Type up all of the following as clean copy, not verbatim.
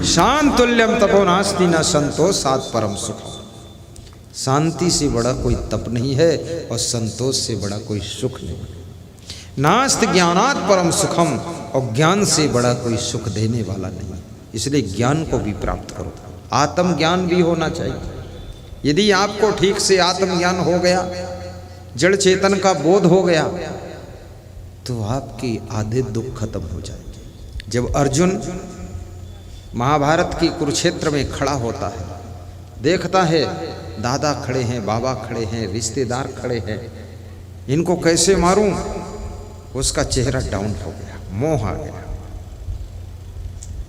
शांतुल्यम तपो नास्ति न संतोष सात परम सुख। शांति से बड़ा कोई तप नहीं है और संतोष से बड़ा कोई सुख नहीं। नास्त ज्ञानात् परम सुखम, और ज्ञान से बड़ा कोई सुख देने वाला नहीं। इसलिए ज्ञान को भी प्राप्त करो। आत्म ज्ञान भी होना चाहिए। यदि आपको ठीक से आत्म ज्ञान हो गया, जड़ चेतन का बोध हो गया, तो आपके आधे दुख खत्म हो जाएंगे। जब अर्जुन महाभारत की कुरुक्षेत्र में खड़ा होता है, देखता है दादा खड़े हैं, बाबा खड़े हैं, रिश्तेदार खड़े हैं, इनको कैसे मारूं, उसका चेहरा डाउन हो गया, मोह आ गया,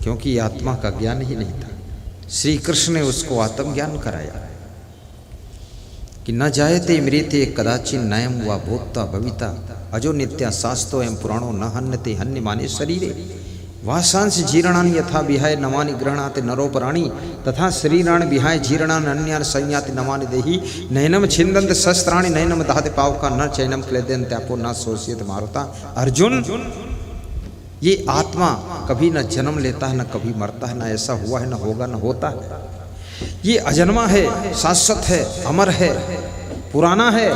क्योंकि आत्मा का ज्ञान ही नहीं था। श्री कृष्ण ने उसको आत्मज्ञान कराया कि न जायते मृते कदाचिन नयम व भूत्वा भविता अजो नित्या शास्तो एवं पुराणो न हन्यते हन्य माने शरीरे वासांश जीर्णानि यथा विहाय नमानि गृह्णाति नरोपराणि तथा शरीराणि विहाय जीर्णानि अन्यानि संयाति नमानि देहि नैनम छिन्दन्ति शस्त्राणि नैनम दहति पावका न चैनम क्लेदयन्ति आपो न शोष्यति मारुता। अर्जुन, ये आत्मा कभी न जन्म लेता है, न कभी मरता है, न ऐसा हुआ है, न होगा, न होता है। ये अजन्मा है, शाश्वत है, अमर है, पुराना है।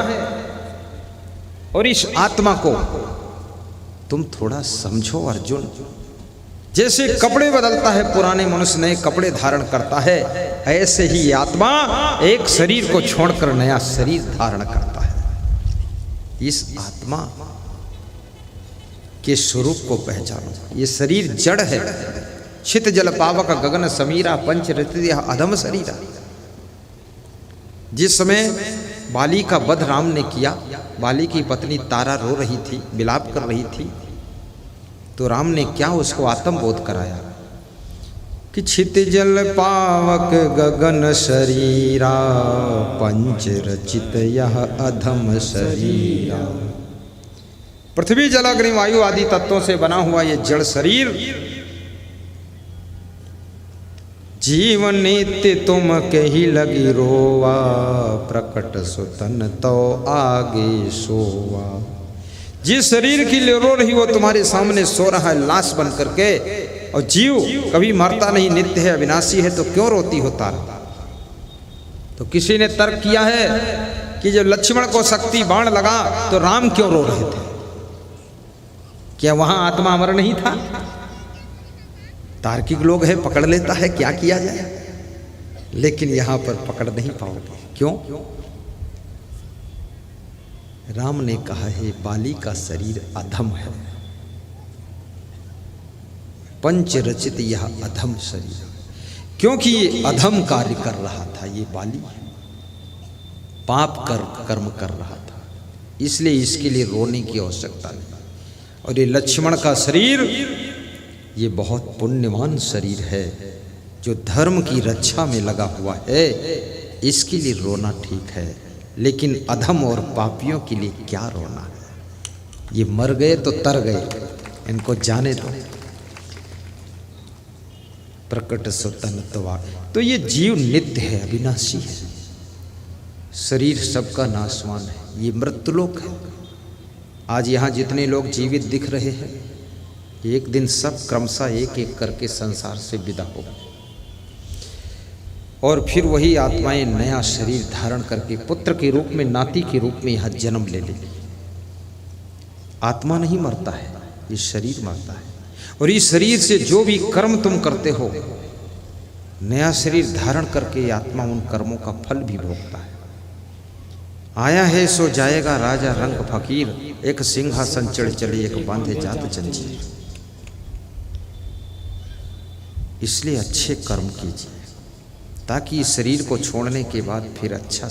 और इस आत्मा को तुम थोड़ा समझो अर्जुन। जैसे कपड़े बदलता है, पुराने मनुष्य नए कपड़े धारण करता है, ऐसे ही आत्मा एक शरीर को छोड़कर नया शरीर धारण करता है। इस आत्मा के स्वरूप को पहचानो। ये शरीर जड़ है। छित जल पावक गगन समीरा पंच ऋतु अधम शरीरा। जिस समय बाली का वध राम ने किया, बाली की पत्नी तारा रो रही थी, विलाप कर रही थी, तो राम ने क्या उसको आत्मबोध कराया कि छित जल पावक गगन शरीरा पंच रचित यह अधम शरीरा। पृथ्वी जल अग्नि वायु आदि तत्वों से बना हुआ ये जड़ शरीर जीवन नित्य तुम कही लगी रोवा प्रकट सुतन तो आगे सोवा। जिस शरीर की लिए रो रही वो तुम्हारे सामने सो रहा है लाश बन करके, और जीव कभी मरता नहीं, नित्य है, अविनाशी है, तो क्यों रोती हो तारा? तो किसी ने तर्क किया है कि जब लक्ष्मण को शक्ति बाण लगा तो राम क्यों रो रहे थे? क्या वहां आत्मा अमर नहीं था? तार्किक लोग हैं, पकड़ लेता है, क्या किया जाए, लेकिन यहां पर पकड़ नहीं पाओगे। क्यों? राम ने कहा है बाली का शरीर अधम है, पंच रचित यह अधम शरीर, क्योंकि ये अधम कार्य कर रहा था। ये बाली पाप कर्म कर रहा था, इसलिए इसके लिए रोने की आवश्यकता नहीं। और ये लक्ष्मण का शरीर ये बहुत पुण्यवान शरीर है, जो धर्म की रक्षा में लगा हुआ है, इसके लिए रोना ठीक है, लेकिन अधम और पापियों के लिए क्या रोना है? ये मर गए तो तर गए, इनको जाने दो। प्रकट सुतन तो ये जीव नित्य है, अविनाशी है। शरीर सबका नाशवान है, ये मृत्युलोक है। आज यहाँ जितने लोग जीवित दिख रहे हैं, एक दिन सब क्रमशः एक एक करके संसार से विदा होगा, और फिर वही आत्माएं नया शरीर धारण करके पुत्र के रूप में, नाती के रूप में यहाँ जन्म ले लेगी। आत्मा नहीं मरता है, ये शरीर मरता है। और इस शरीर से जो भी कर्म तुम करते हो, नया शरीर धारण करके आत्मा उन कर्मों का फल भी भोगता है। आया है सो जाएगा राजा रंग फकीर, एक सिंहासन चढ़ चले एक बांधे जात जंजीर। इसलिए अच्छे कर्म कीजिए, ताकि इस शरीर को छोड़ने के बाद फिर अच्छा